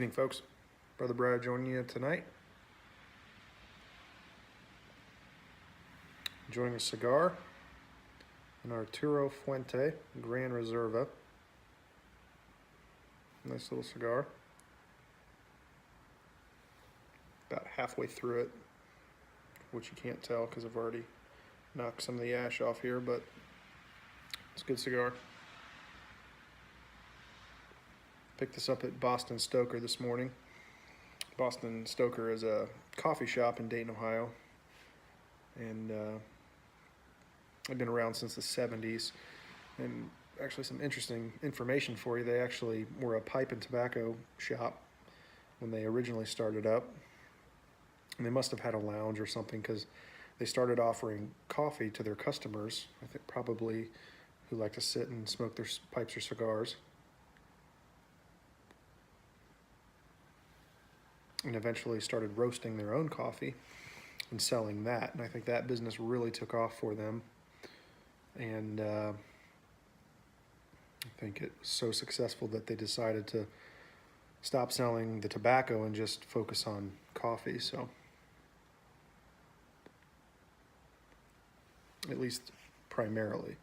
Evening, folks. Brother Brad joining you tonight. Enjoying a cigar, an Arturo Fuente Gran Reserva. Nice little cigar. About halfway through it, which you can't tell because I've already knocked some of the ash off here, but it's a good cigar. Picked this up at Boston Stoker this morning. Boston Stoker is a coffee shop in Dayton, Ohio, and I've been around since the 70s. And actually, some interesting information for you. They actually were a pipe and tobacco shop when they originally started up, and they must have had a lounge or something, because they started offering coffee to their customers, I think probably who like to sit and smoke their pipes or cigars, and eventually started roasting their own coffee and selling that. And I think that business really took off for them. And I think it was so successful that they decided to stop selling the tobacco and just focus on coffee. So at least primarily.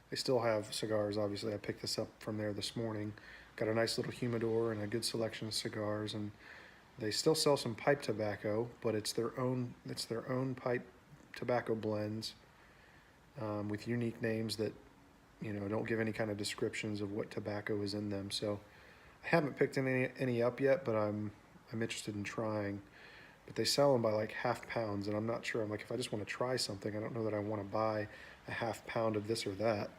They still have cigars, obviously. I picked this up from there this morning. Got a nice little humidor and a good selection of cigars, and they still sell some pipe tobacco, but it's their own pipe tobacco blends with unique names that, you know, don't give any kind of descriptions of what tobacco is in them. So I haven't picked any up yet, but I'm interested in trying. But they sell them by like half pounds, and I'm not sure. I'm like, if I just want to try something, I don't know that I want to buy a half pound of this or that.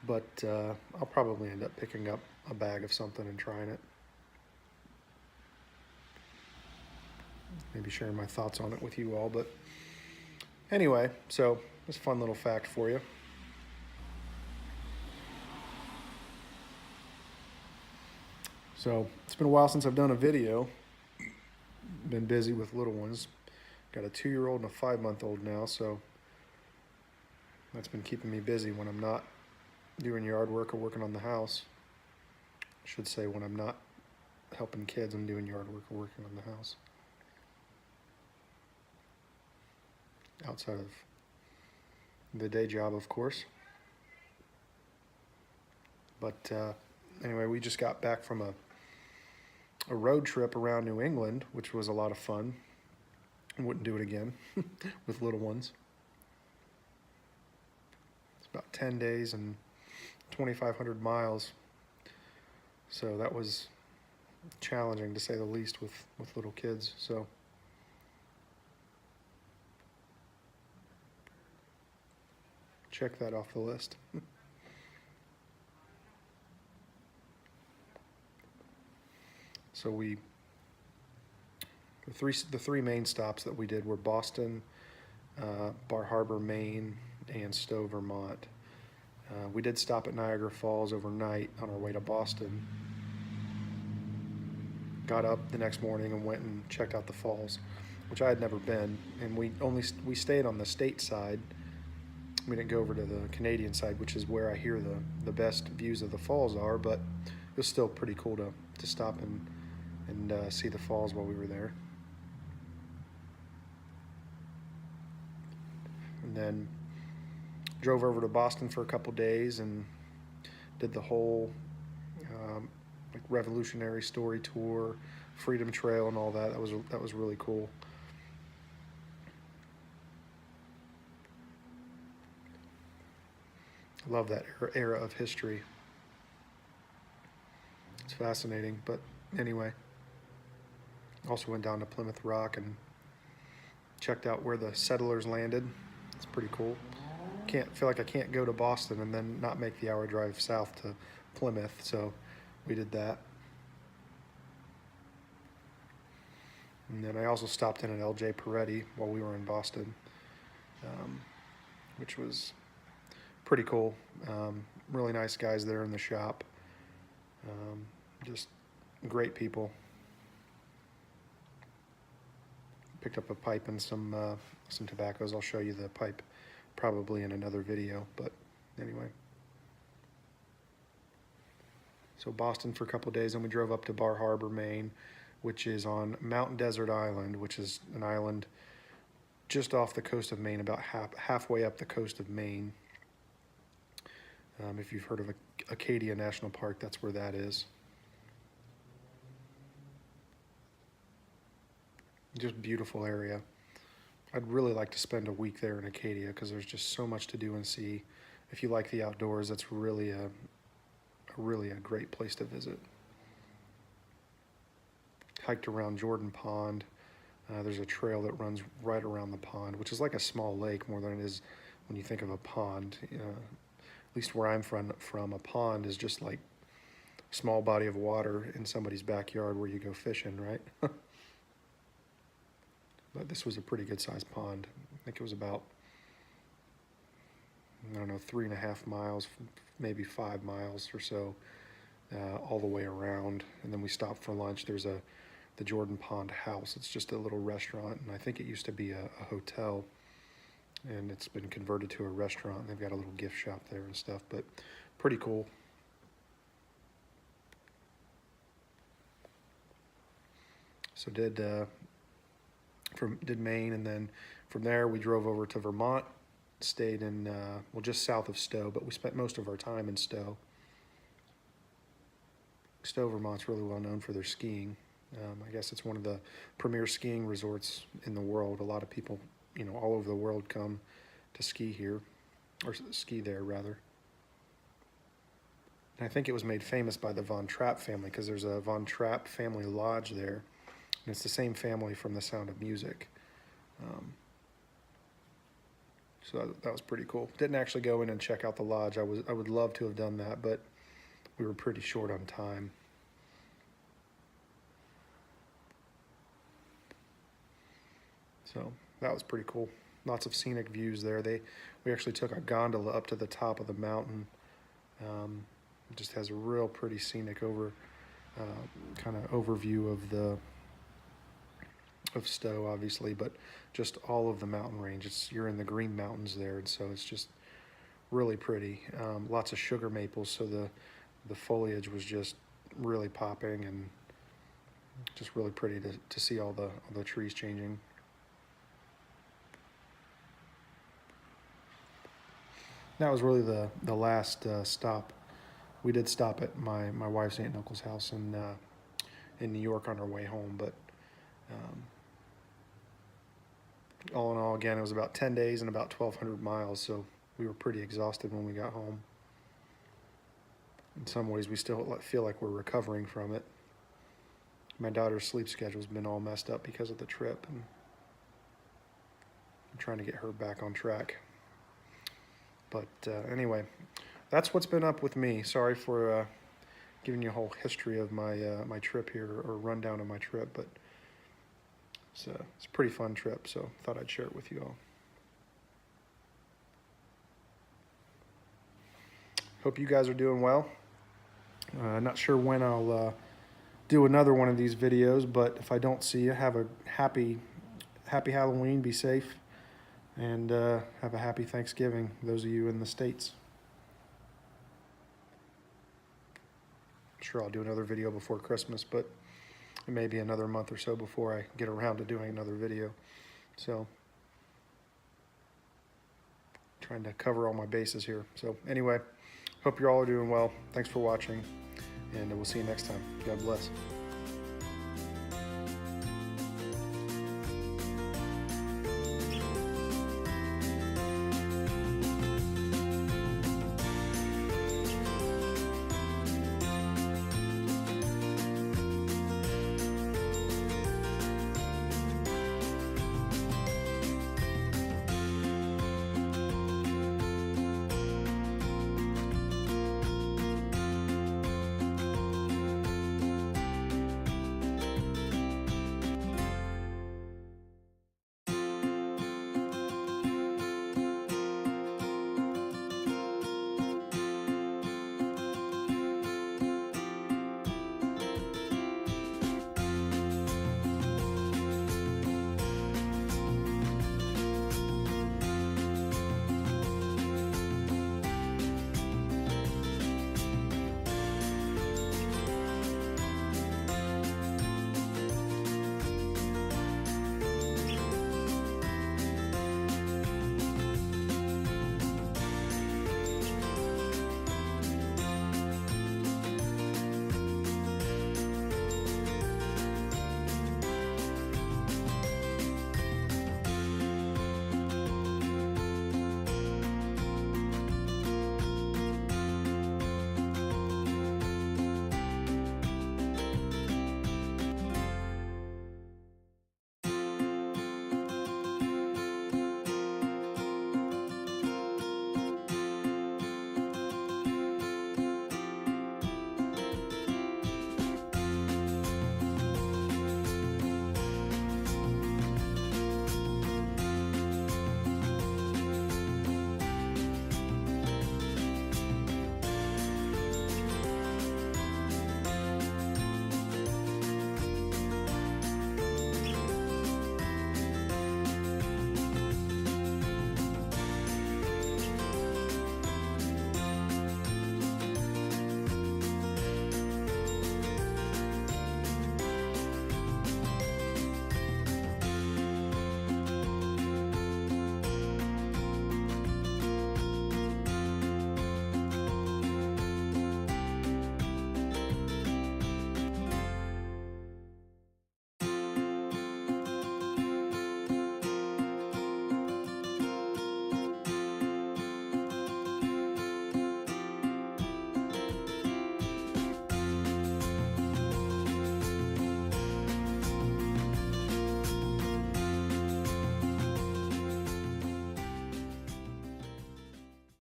But I'll probably end up picking up a bag of something and trying it. Maybe sharing my thoughts on it with you all. But anyway, so just a fun little fact for you. So it's been a while since I've done a video. Been busy with little ones. Got a 2-year-old and a 5-month-old now, so that's been keeping me busy when I'm not doing yard work or working on the house. I should say when I'm not helping kids, I'm doing yard work or working on the house. Outside of the day job, of course. But anyway, we just got back from a road trip around New England, which was a lot of fun. I wouldn't do it again with little ones. It's about 10 days and 2,500 miles. So that was challenging, to say the least, with little kids. So check that off the list. So the three main stops that we did were Boston, Bar Harbor, Maine, and Stowe, Vermont. We did stop at Niagara Falls overnight on our way to Boston. Got up the next morning and went and checked out the falls, which I had never been. And we stayed on the state side. We didn't go over to the Canadian side, which is where I hear the best views of the falls are, but it was still pretty cool to stop and see the falls while we were there. And then drove over to Boston for a couple days and did the whole like Revolutionary Story tour, Freedom Trail, and all that. That was really cool. I love that era of history. It's fascinating. But anyway, also went down to Plymouth Rock and checked out where the settlers landed. It's pretty cool. Feel like I can't go to Boston and then not make the hour drive south to Plymouth, so we did that. And then I also stopped in at LJ Peretti while we were in Boston, which was pretty cool. Really nice guys there in the shop. Just great people. Picked up a pipe and some tobaccos. I'll show you the pipe probably in another video, but anyway. So Boston for a couple of days, and we drove up to Bar Harbor, Maine, which is on Mountain Desert Island, which is an island just off the coast of Maine, about halfway up the coast of Maine. If you've heard of Acadia National Park, that's where that is. Just beautiful area. I'd really like to spend a week there in Acadia because there's just so much to do and see. If you like the outdoors, that's really a great place to visit. Hiked around Jordan Pond. There's a trail that runs right around the pond, which is like a small lake more than it is when you think of a pond. At least where I'm from, a pond is just like a small body of water in somebody's backyard where you go fishing, right? But this was a pretty good sized pond. I think it was about, I don't know, 3.5 miles, maybe 5 miles or so, all the way around. And then we stopped for lunch. There's the Jordan Pond House. It's just a little restaurant, and I think it used to be a hotel, and it's been converted to a restaurant. They've got a little gift shop there and stuff, but pretty cool. So did Maine, and then from there we drove over to Vermont, stayed in, well, just south of Stowe, but we spent most of our time in Stowe. Stowe, Vermont's really well known for their skiing. I guess it's one of the premier skiing resorts in the world. A lot of people, all over the world come to ski here, or ski there rather. And I think it was made famous by the Von Trapp family, because there's a Von Trapp family lodge there, and it's the same family from The Sound of Music. So that was pretty cool. Didn't actually go in and check out the lodge. I would love to have done that, but we were pretty short on time. So that was pretty cool. Lots of scenic views there. We actually took a gondola up to the top of the mountain. It just has a real pretty scenic kind of overview of Stowe, obviously, but just all of the mountain range. You're in the Green Mountains there, and so it's just really pretty. Lots of sugar maples, so the foliage was just really popping, and just really pretty to see all the trees changing. That was really the last stop. We did stop at my wife's aunt and uncle's house in New York on our way home, but all in all, again, it was about 10 days and about 1,200 miles, so we were pretty exhausted when we got home. In some ways, we still feel like we're recovering from it. My daughter's sleep schedule's been all messed up because of the trip, and I'm trying to get her back on track. But anyway, that's what's been up with me. Sorry for giving you a whole history of my trip here, or rundown of my trip, but it's a pretty fun trip, so thought I'd share it with you all. Hope you guys are doing well. Not sure when I'll do another one of these videos, but if I don't see you, have a happy Halloween, be safe, and have a happy Thanksgiving, those of you in the States. Sure, I'll do another video before Christmas, but it may be another month or so before I get around to doing another video. So, trying to cover all my bases here. So anyway, hope you're all doing well. Thanks for watching, and we'll see you next time. God bless.